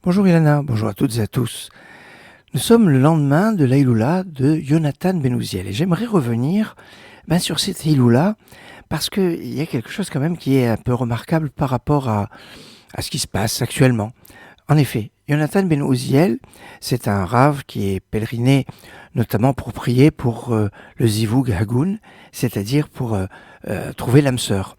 Bonjour Ilana, bonjour à toutes et à tous. Nous sommes le lendemain de l'Aïloula de Yonatan Ben Uziel et j'aimerais revenir sur cette Aïloula parce qu'il y a quelque chose quand même qui est un peu remarquable par rapport à ce qui se passe actuellement. En effet, Yonatan Ben Uziel, c'est un rave qui est pèleriné notamment pour prier pour le Zivug Hagoun, c'est-à-dire pour trouver l'âme sœur.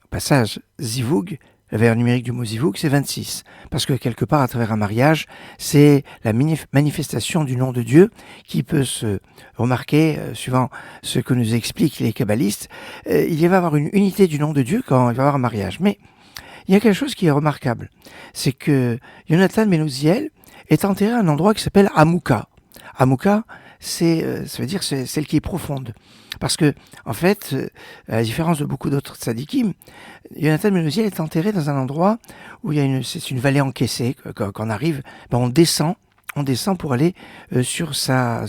Au passage, Zivug, la valeur numérique du mot Zivug, c'est 26. Parce que quelque part, à travers un mariage, c'est la manifestation du nom de Dieu qui peut se remarquer, suivant ce que nous expliquent les kabbalistes. Il va y avoir une unité du nom de Dieu quand il va y avoir un mariage. Mais il y a quelque chose qui est remarquable. C'est que Yonatan Ben Uziel est enterré à un endroit qui s'appelle Hamouka. Hamouka, ça veut dire c'est celle qui est profonde. Parce que, en fait, à la différence de beaucoup d'autres tzadikim, Yonatan Ben Uziel est enterré dans un endroit où c'est une vallée encaissée. Quand on arrive, on descend pour aller sur sa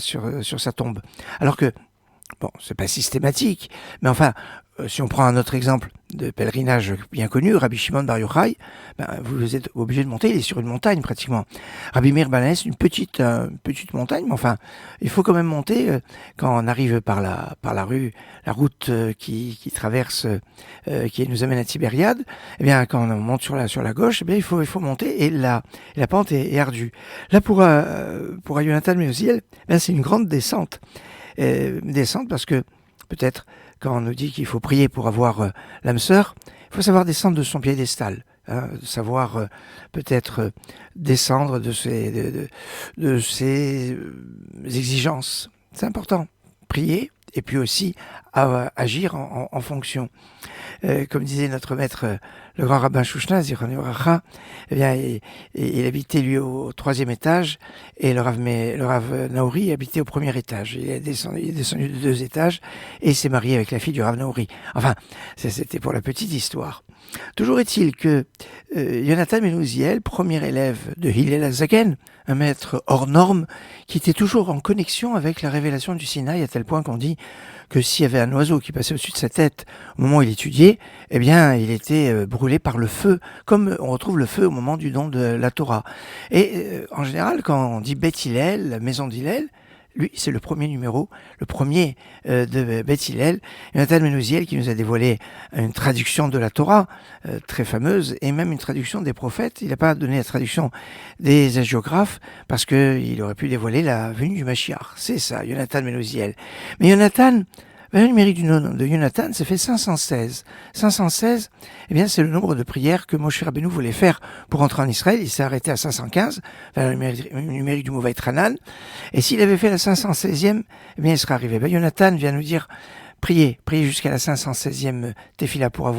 tombe. Alors que, bon, c'est pas systématique, mais enfin, si on prend un autre exemple de pèlerinage bien connu, Rabbi Shimon Bar Yochai, vous êtes obligé de monter, il est sur une montagne pratiquement. Rabbi Meir Ben Hanès, une petite montagne, mais enfin, il faut quand même monter quand on arrive par la la route qui traverse, qui nous amène à Tibériade. Eh bien, quand on monte sur la gauche, eh bien, il faut monter et la pente est ardue. Là, pour Yonatan Ben Uziel, c'est une grande descente. Descente parce que peut-être quand on nous dit qu'il faut prier pour avoir l'âme sœur, il faut savoir descendre de son piédestal, savoir peut-être descendre de ses exigences. C'est important. Prier et puis aussi agir en fonction. Comme disait notre maître, le grand rabbin Shouchna, Zichron Livracha, eh bien, il habitait lui au 3e étage et le Rav Naouri habitait au 1er étage. Il est descendu de 2 étages et il s'est marié avec la fille du Rav Naouri. Enfin, c'était pour la petite histoire. Toujours est-il que Yonatan Ben Uziel, premier élève de Hillel HaZaken, un maître hors norme, qui était toujours en connexion avec la révélation du Sinaï, à tel point qu'on dit que s'il y avait un oiseau qui passait au-dessus de sa tête au moment où il étudiait, eh bien, il était brûlé par le feu, comme on retrouve le feu au moment du don de la Torah. Et en général, quand on dit Beth Hillel, la maison d'Hillel, lui, c'est le premier de Beth Hillel, Yonatan Ben Uziel, qui nous a dévoilé une traduction de la Torah très fameuse et même une traduction des prophètes. Il n'a pas donné la traduction des hagiographes parce qu'il aurait pu dévoiler la venue du Mashiach. C'est ça, Yonatan Ben Uziel. Mais Yonatan, le numérique du nom de Yonatan, ça fait 516. 516, eh bien, c'est le nombre de prières que Moshe Rabbeinu voulait faire pour entrer en Israël. Il s'est arrêté à 515, le numérique du mot Vaitranan. Et s'il avait fait la 516e, eh bien, il serait arrivé. Yonatan vient nous dire, priez jusqu'à la 516e tefila pour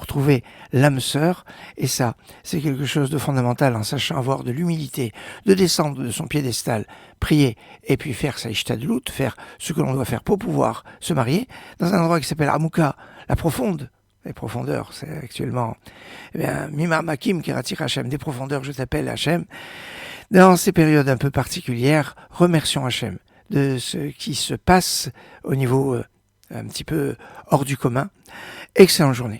trouver l'âme sœur. Et ça, c'est quelque chose de fondamental en sachant avoir de l'humilité, de descendre de son piédestal, prier et puis faire sa ishtadlut, faire ce que l'on doit faire pour pouvoir se marier dans un endroit qui s'appelle Hamouka, la profonde. Les profondeurs, c'est actuellement Mimar Makim Kiratir Hachem, des profondeurs, je t'appelle Hachem. Dans ces périodes un peu particulières, remercions Hachem de ce qui se passe au niveau un petit peu hors du commun. Excellente journée.